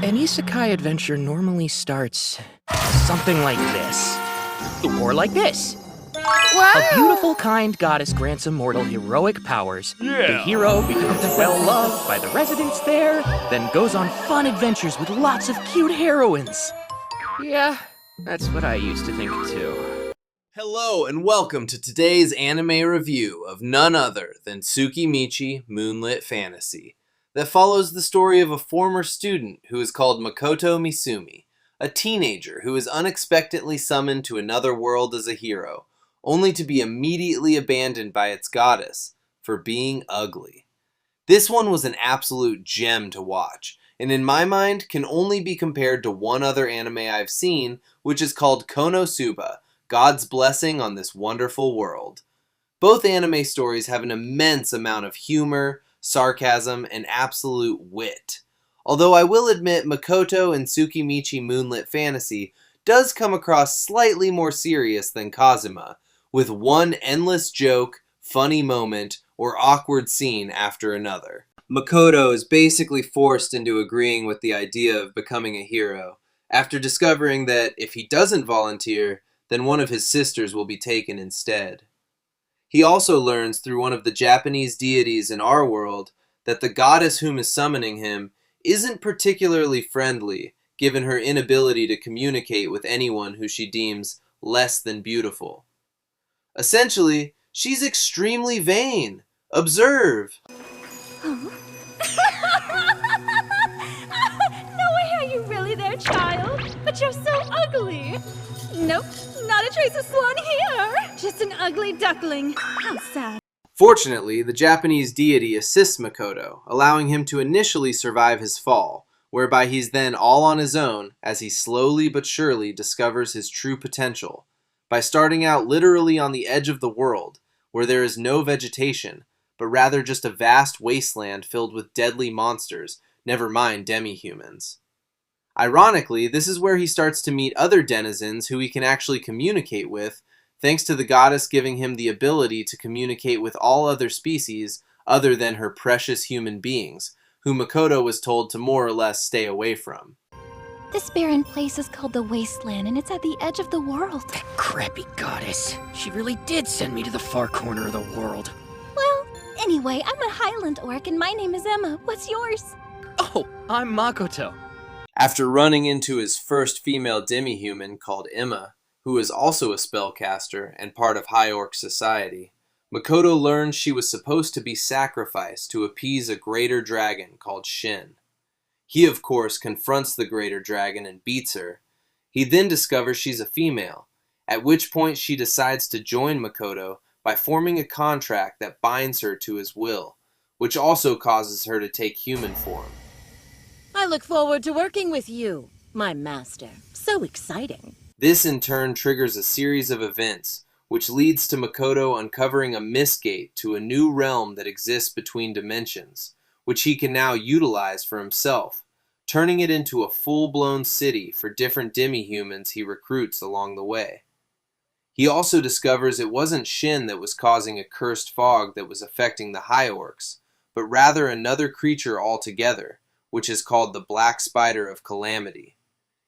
An isekai adventure normally starts something like this. Or like this. Wow! A beautiful, kind goddess grants a mortal heroic powers. The hero becomes well-loved by the residents there, then goes on fun adventures with lots of cute heroines. Yeah, that's what I used to think too. Hello and welcome to today's anime review of none other than 𝐓𝐒𝐔𝐊𝐈𝐌 Moonlit Fantasy, that follows the story of a former student who is called Makoto Misumi, a teenager who is unexpectedly summoned to another world as a hero, only to be immediately abandoned by its goddess for being ugly. This one was an absolute gem to watch, and in my mind can only be compared to one other anime I've seen, which is called Konosuba, God's Blessing on This Wonderful World. Both anime stories have an immense amount of humor, sarcasm, and absolute wit. Although I will admit Makoto and 𝐓𝐒𝐔𝐊𝐈 Moonlit Fantasy does come across slightly more serious than Kazuma, with one endless joke, funny moment, or awkward scene after another. Makoto is basically forced into agreeing with the idea of becoming a hero, after discovering that if he doesn't volunteer, then one of his sisters will be taken instead. He also learns through one of the Japanese deities in our world that the goddess whom is summoning him isn't particularly friendly, given her inability to communicate with anyone who she deems less than beautiful. Essentially, she's extremely vain. Observe! No way are you really there, child. But you're so ugly. Nope, not a trace of swan here. Just an ugly duckling. How sad. Fortunately, the Japanese deity assists Makoto, allowing him to initially survive his fall, whereby he's then all on his own as he slowly but surely discovers his true potential, by starting out literally on the edge of the world, where there is no vegetation, but rather just a vast wasteland filled with deadly monsters, never mind demi-humans. Ironically, this is where he starts to meet other denizens who he can actually communicate with, thanks to the goddess giving him the ability to communicate with all other species other than her precious human beings, who Makoto was told to more or less stay away from. This barren place is called the Wasteland, and it's at the edge of the world. That crappy goddess. She really did send me to the far corner of the world. Well, anyway, I'm a Highland orc, and my name is Emma. What's yours? Oh, I'm Makoto. After running into his first female demi-human called Emma, who is also a spellcaster and part of High Orc society, Makoto learns she was supposed to be sacrificed to appease a greater dragon called Shin. He, of course, confronts the greater dragon and beats her. He then discovers she's a female, at which point she decides to join Makoto by forming a contract that binds her to his will, which also causes her to take human form. I look forward to working with you, my master. So exciting. This in turn triggers a series of events, which leads to Makoto uncovering a mistgate to a new realm that exists between dimensions, which he can now utilize for himself, turning it into a full-blown city for different demi-humans he recruits along the way. He also discovers it wasn't Shin that was causing a cursed fog that was affecting the High Orcs, but rather another creature altogether, which is called the Black Spider of Calamity.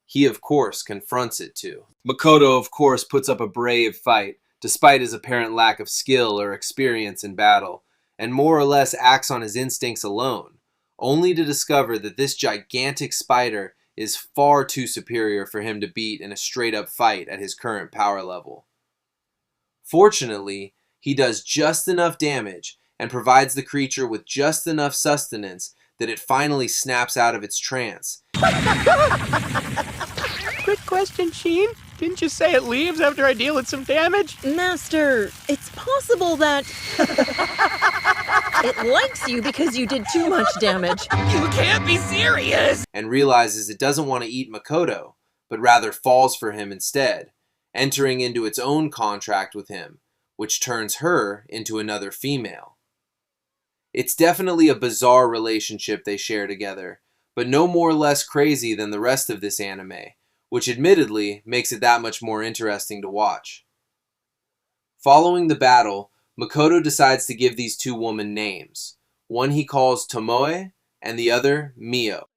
He, of course, confronts it too. Makoto, of course, puts up a brave fight, despite his apparent lack of skill or experience in battle, and more or less acts on his instincts alone, only to discover that this gigantic spider is far too superior for him to beat in a straight-up fight at his current power level. Fortunately, he does just enough damage and provides the creature with just enough sustenance that it finally snaps out of its trance. Quick question, Sheen. Didn't you say it leaves after I deal with some damage? Master, it's possible that it likes you because you did too much damage. You can't be serious! And realizes it doesn't want to eat Makoto, but rather falls for him instead, entering into its own contract with him, which turns her into another female. It's definitely a bizarre relationship they share together, but no more or less crazy than the rest of this anime, which admittedly makes it that much more interesting to watch. Following the battle, Makoto decides to give these two women names. One he calls Tomoe, and the other Mio.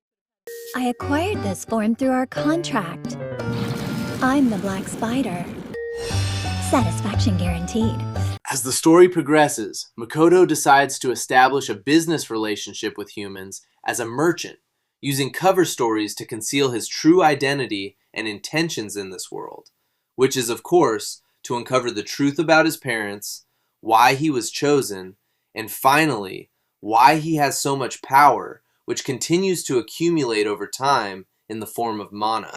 I acquired this form through our contract. I'm the Black Spider. Satisfaction guaranteed. As the story progresses, Makoto decides to establish a business relationship with humans as a merchant, using cover stories to conceal his true identity and intentions in this world, which is, of course, to uncover the truth about his parents, why he was chosen, and finally, why he has so much power, which continues to accumulate over time in the form of mana.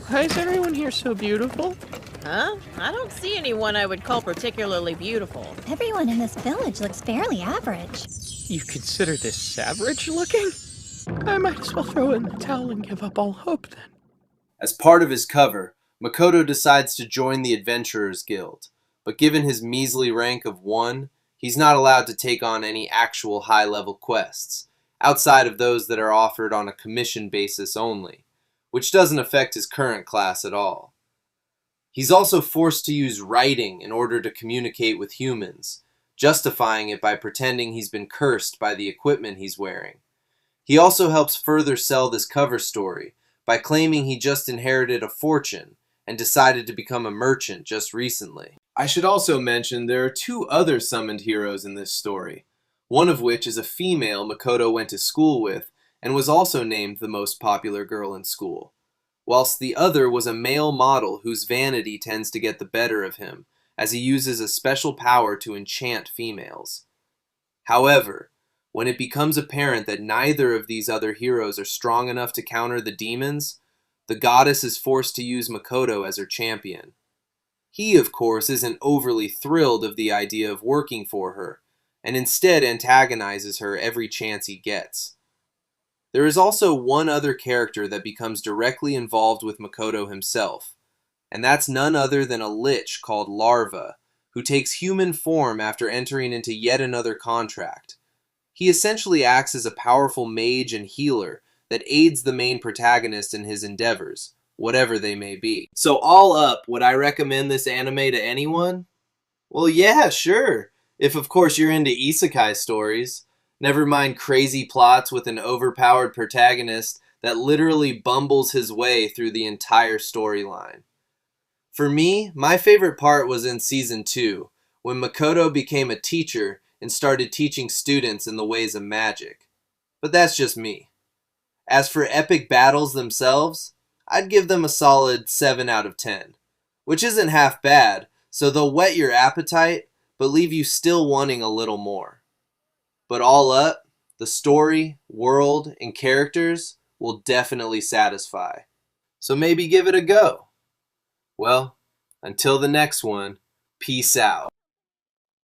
Why is everyone here so beautiful? Huh? I don't see anyone I would call particularly beautiful. Everyone in this village looks fairly average. You consider this average looking? I might as well throw in the towel and give up all hope then. As part of his cover, Makoto decides to join the Adventurers Guild, but given his measly rank of 1, he's not allowed to take on any actual high-level quests, outside of those that are offered on a commission basis only, which doesn't affect his current class at all. He's also forced to use writing in order to communicate with humans, justifying it by pretending he's been cursed by the equipment he's wearing. He also helps further sell this cover story by claiming he just inherited a fortune and decided to become a merchant just recently. I should also mention there are 2 other summoned heroes in this story, one of which is a female Makoto went to school with and was also named the most popular girl in school, whilst the other was a male model whose vanity tends to get the better of him, as he uses a special power to enchant females. However, when it becomes apparent that neither of these other heroes are strong enough to counter the demons, the goddess is forced to use Makoto as her champion. He, of course, isn't overly thrilled of the idea of working for her, and instead antagonizes her every chance he gets. There is also one other character that becomes directly involved with Makoto himself, and that's none other than a lich called Larva, who takes human form after entering into yet another contract. He essentially acts as a powerful mage and healer that aids the main protagonist in his endeavors, whatever they may be. So all up, would I recommend this anime to anyone? Well, yeah, sure. If of course you're into isekai stories. Never mind crazy plots with an overpowered protagonist that literally bumbles his way through the entire storyline. For me, my favorite part was in Season 2, when Makoto became a teacher and started teaching students in the ways of magic. But that's just me. As for epic battles themselves, I'd give them a solid 7 out of 10, which isn't half bad, so they'll whet your appetite, but leave you still wanting a little more. But all up, the story, world, and characters will definitely satisfy. So maybe give it a go. Well, until the next one, peace out.